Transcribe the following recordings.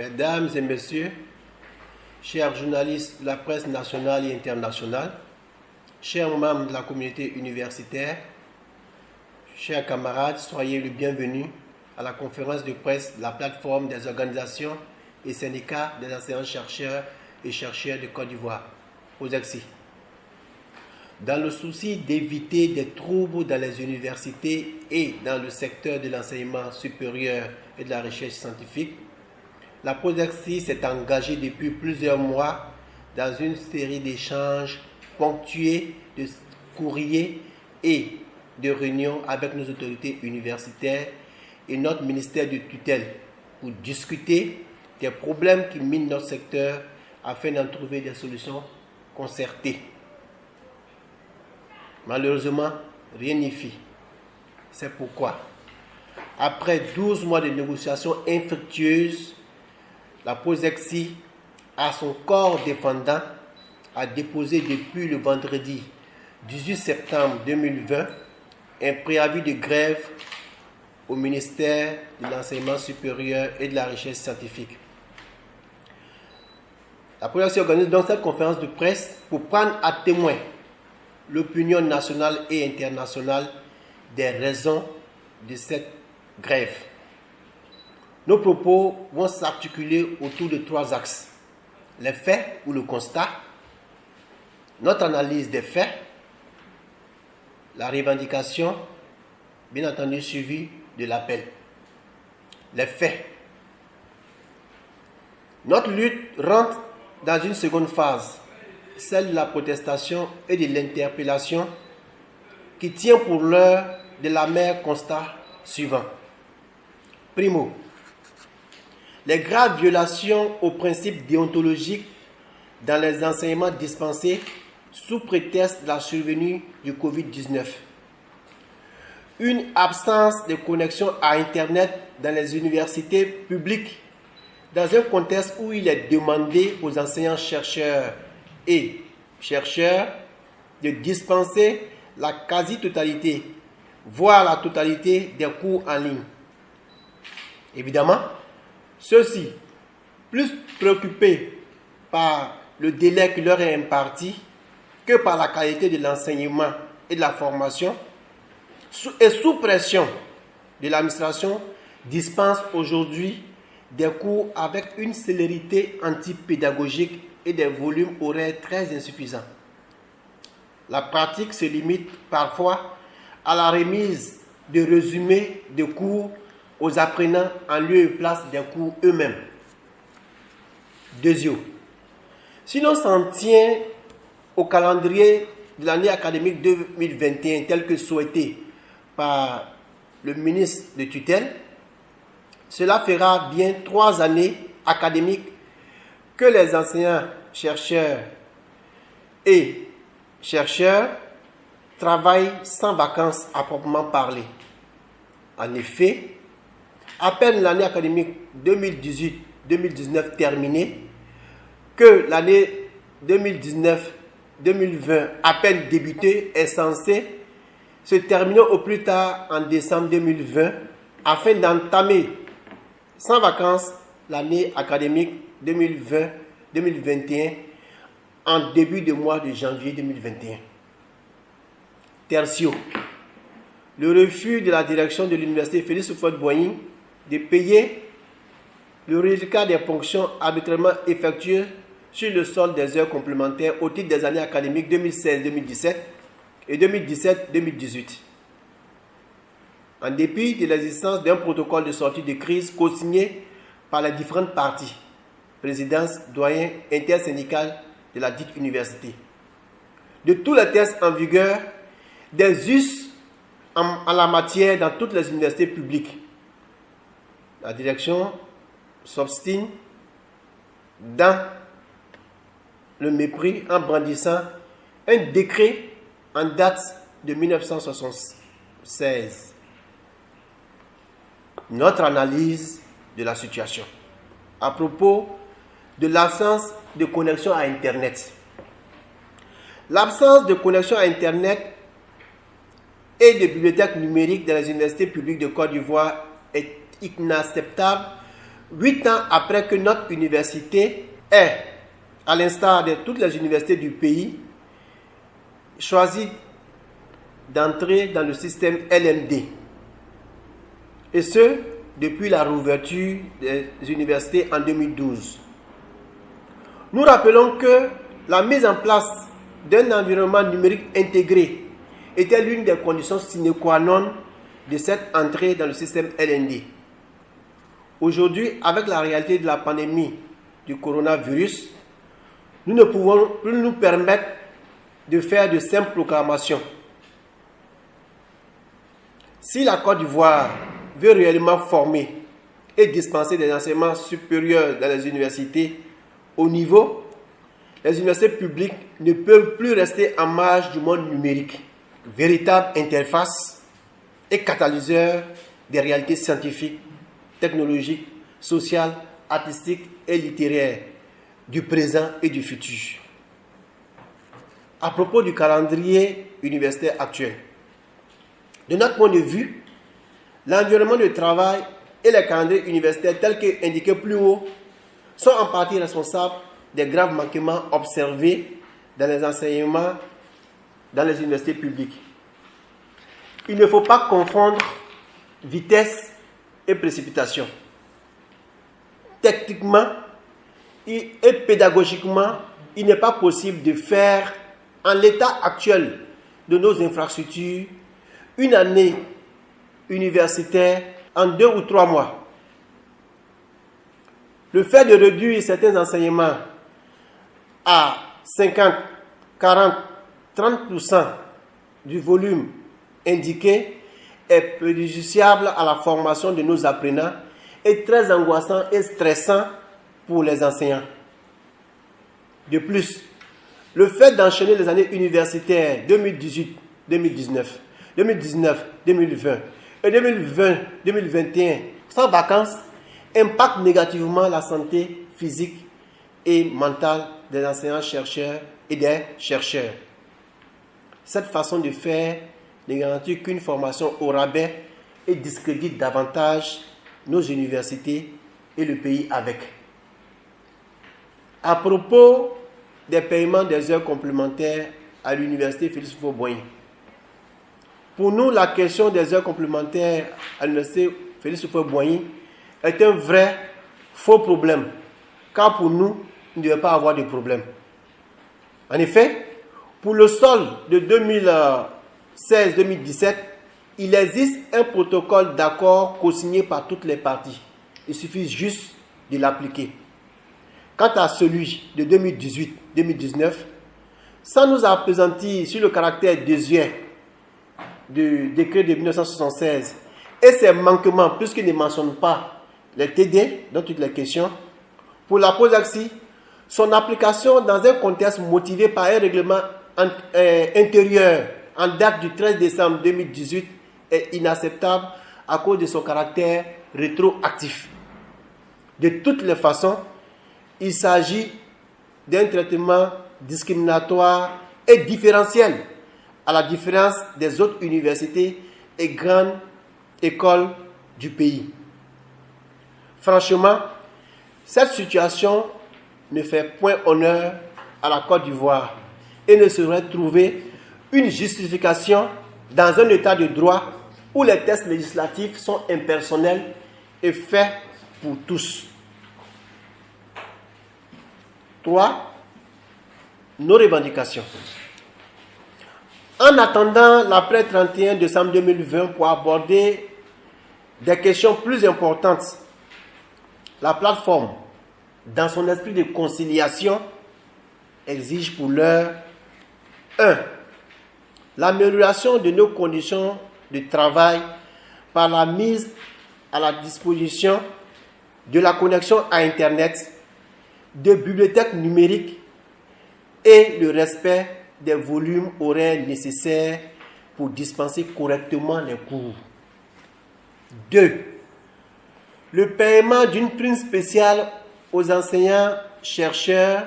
Mesdames et messieurs, chers journalistes de la presse nationale et internationale, chers membres de la communauté universitaire, chers camarades, soyez les bienvenus à la conférence de presse de la plateforme des organisations et syndicats des enseignants-chercheurs et chercheurs de Côte d'Ivoire, OSECSI. Dans le souci d'éviter des troubles dans les universités et dans le secteur de l'enseignement supérieur et de la recherche scientifique, la OSECSI s'est engagée depuis plusieurs mois dans une série d'échanges ponctués de courriers et de réunions avec nos autorités universitaires et notre ministère de tutelle pour discuter des problèmes qui minent notre secteur afin d'en trouver des solutions concertées. Malheureusement, rien n'y fit. C'est pourquoi, après 12 mois de négociations infructueuses, la OSECSI, à son corps défendant, a déposé depuis le vendredi 18 septembre 2020 un préavis de grève au ministère de l'Enseignement supérieur et de la Recherche scientifique. La OSECSI organise donc cette conférence de presse pour prendre à témoin l'opinion nationale et internationale des raisons de cette grève. Nos propos vont s'articuler autour de 3 axes. Les faits ou le constat, notre analyse des faits, la revendication, bien entendu suivie de l'appel. Les faits. Notre lutte rentre dans une seconde phase, celle de la protestation et de l'interpellation, qui tient pour l'heure de l'amers constat suivant. Primo, les graves violations aux principes déontologiques dans les enseignements dispensés sous prétexte de la survenue du Covid-19. Une absence de connexion à Internet dans les universités publiques dans un contexte où il est demandé aux enseignants-chercheurs et chercheurs de dispenser la quasi-totalité, voire la totalité des cours en ligne. Évidemment, ceux-ci, plus préoccupés par le délai qui leur est imparti que par la qualité de l'enseignement et de la formation, et sous pression de l'administration, dispensent aujourd'hui des cours avec une célérité antipédagogique et des volumes horaires très insuffisants. La pratique se limite parfois à la remise de résumés de cours aux apprenants en lieu et place des cours eux-mêmes. Deuxièmement, si l'on s'en tient au calendrier de l'année académique 2021 tel que souhaité par le ministre de tutelle, cela fera bien 3 années académiques que les enseignants, chercheurs et chercheurs travaillent sans vacances à proprement parler. En effet, à peine l'année académique 2018-2019 terminée, que l'année 2019-2020 à peine débutée est censée se terminer au plus tard en décembre 2020 afin d'entamer sans vacances l'année académique 2020-2021 en début de mois de janvier 2021. Tertio, le refus de la direction de l'université Félix Houphouët-Boigny de payer le reliquat des ponctions arbitrairement effectuées sur le solde des heures complémentaires au titre des années académiques 2016-2017 et 2017-2018. En dépit de l'existence d'un protocole de sortie de crise co-signé par les différentes parties, présidence, doyen, intersyndicale de la dite université. De tous les tests en vigueur, des us en la matière dans toutes les universités publiques. La direction s'obstine dans le mépris en brandissant un décret en date de 1976. Notre analyse de la situation à propos de l'absence de connexion à Internet. L'absence de connexion à Internet et de bibliothèques numériques dans les universités publiques de Côte d'Ivoire est inacceptable 8 ans après que notre université ait, à l'instar de toutes les universités du pays, choisi d'entrer dans le système LMD. Et ce, depuis la réouverture des universités en 2012. Nous rappelons que la mise en place d'un environnement numérique intégré était l'une des conditions sine qua non de cette entrée dans le système LMD. Aujourd'hui, avec la réalité de la pandémie du coronavirus, nous ne pouvons plus nous permettre de faire de simples proclamations. Si la Côte d'Ivoire veut réellement former et dispenser des enseignements supérieurs dans les universités au niveau, les universités publiques ne peuvent plus rester en marge du monde numérique, véritable interface et catalyseur des réalités scientifiques, technologiques, sociales, artistiques et littéraires du présent et du futur. À propos du calendrier universitaire actuel, de notre point de vue, l'environnement de travail et les calendriers universitaires tels qu'indiqués plus haut sont en partie responsables des graves manquements observés dans les enseignements dans les universités publiques. Il ne faut pas confondre vitesse et précipitation. Techniquement et pédagogiquement, il n'est pas possible de faire, en l'état actuel de nos infrastructures, une année universitaire en 2 ou 3 mois. Le fait de réduire certains enseignements à 50, 40, 30% du volume indiqué est préjudiciable à la formation de nos apprenants et très angoissant et stressant pour les enseignants. De plus, le fait d'enchaîner les années universitaires 2018, 2019, 2019, 2020 et 2020, 2021 sans vacances impacte négativement la santé physique et mentale des enseignants-chercheurs et des chercheurs. Cette façon de faire ne garantit qu'une formation au rabais et discrédite davantage nos universités et le pays avec. À propos des paiements des heures complémentaires à l'université Félix Houphouët-Boigny, pour nous, la question des heures complémentaires à l'université Félix Houphouët-Boigny est un vrai faux problème, car pour nous, il ne devait pas avoir de problème. En effet, pour le solde de 2016-2017, il existe un protocole d'accord co-signé par toutes les parties. Il suffit juste de l'appliquer. Quant à celui de 2018-2019, sans nous appesantir sur le caractère désuet du décret de 1976 et ses manquements, puisqu'il ne mentionne pas les TD dans toutes les questions, pour la POSACSI, son application dans un contexte motivé par un règlement intérieur en date du 13 décembre 2018 est inacceptable à cause de son caractère rétroactif. De toutes les façons, il s'agit d'un traitement discriminatoire et différentiel à la différence des autres universités et grandes écoles du pays. Franchement, cette situation ne fait point honneur à la Côte d'Ivoire et ne saurait trouver une justification dans un état de droit où les textes législatifs sont impersonnels et faits pour tous. 3. Nos revendications. En attendant l'après 31 décembre 2020 pour aborder des questions plus importantes, la plateforme, dans son esprit de conciliation, exige pour l'heure 1. L'amélioration de nos conditions de travail par la mise à la disposition de la connexion à Internet, de bibliothèques numériques et le respect des volumes horaires nécessaires pour dispenser correctement les cours. 2. Le paiement d'une prime spéciale aux enseignants-chercheurs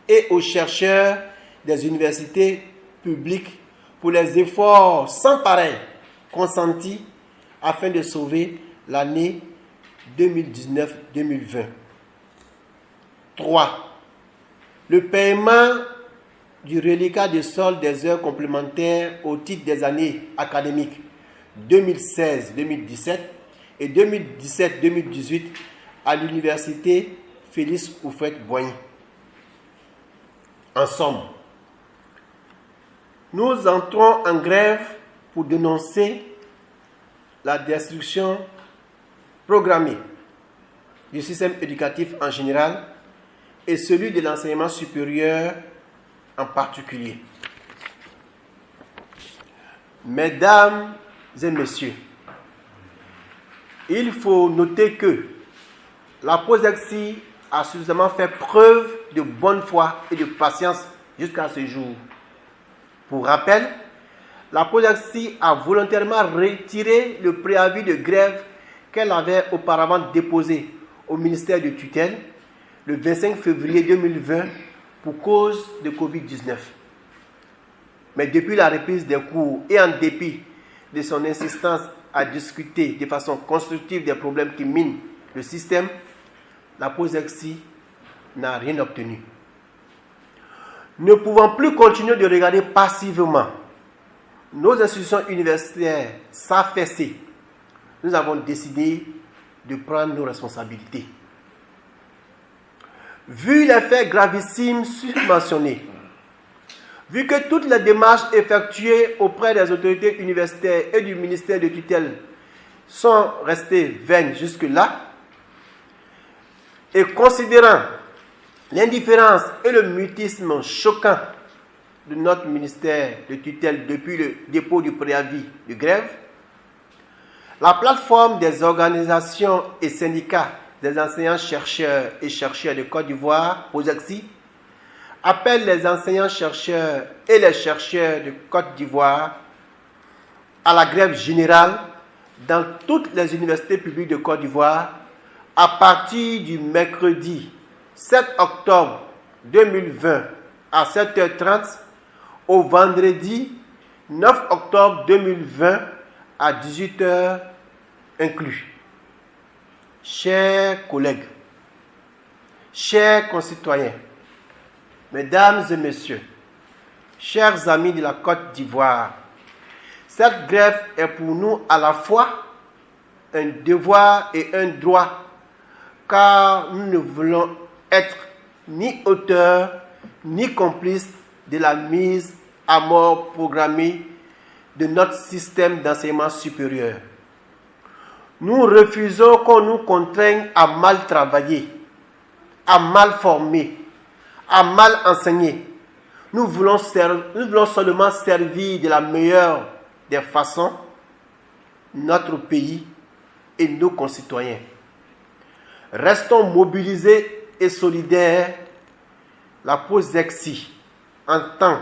et aux chercheurs des universités publiques pour les efforts sans pareil consentis afin de sauver l'année 2019-2020. 3. Le paiement du reliquat de solde des heures complémentaires au titre des années académiques 2016-2017 et 2017-2018 à l'université Félix Houphouët-Boigny. En somme, nous entrons en grève pour dénoncer la destruction programmée du système éducatif en général et celui de l'enseignement supérieur en particulier. Mesdames et messieurs, il faut noter que la POSEXI a suffisamment fait preuve de bonne foi et de patience jusqu'à ce jour. Pour rappel, la POSEXI a volontairement retiré le préavis de grève qu'elle avait auparavant déposé au ministère de tutelle le 25 février 2020 pour cause de Covid-19. Mais depuis la reprise des cours et en dépit de son insistance à discuter de façon constructive des problèmes qui minent le système, la POSEXI n'a rien obtenu. Ne pouvant plus continuer de regarder passivement nos institutions universitaires s'affaisser, nous avons décidé de prendre nos responsabilités. Vu les faits gravissimes surmentionnés, vu que toutes les démarches effectuées auprès des autorités universitaires et du ministère de tutelle sont restées vaines jusque-là, et considérant l'indifférence et le mutisme choquant de notre ministère de tutelle depuis le dépôt du préavis de grève, la plateforme des organisations et syndicats des enseignants-chercheurs et chercheurs de Côte d'Ivoire, POSEXI, appelle les enseignants-chercheurs et les chercheurs de Côte d'Ivoire à la grève générale dans toutes les universités publiques de Côte d'Ivoire à partir du mercredi 7 octobre 2020 à 7h30 au vendredi 9 octobre 2020 à 18h inclus. Chers collègues, chers concitoyens, mesdames et messieurs, chers amis de la Côte d'Ivoire, cette grève est pour nous à la fois un devoir et un droit, car nous ne voulons être ni auteurs ni complices de la mise à mort programmée de notre système d'enseignement supérieur. Nous refusons qu'on nous contraigne à mal travailler, à mal former, à mal enseigner. Nous voulons seulement servir de la meilleure des façons notre pays et nos concitoyens. Restons mobilisés et solidaires. La POSEXI entend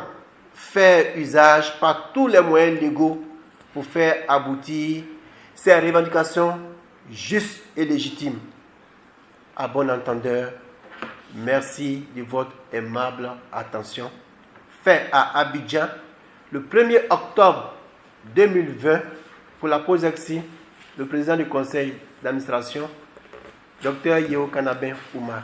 faire usage par tous les moyens légaux pour faire aboutir ces revendications justes et légitimes. À bon entendeur, merci de votre aimable attention. Fait à Abidjan le 1er octobre 2020 pour la POSEXI, le président du conseil d'administration, Dr Yeo Kanabin Oumar.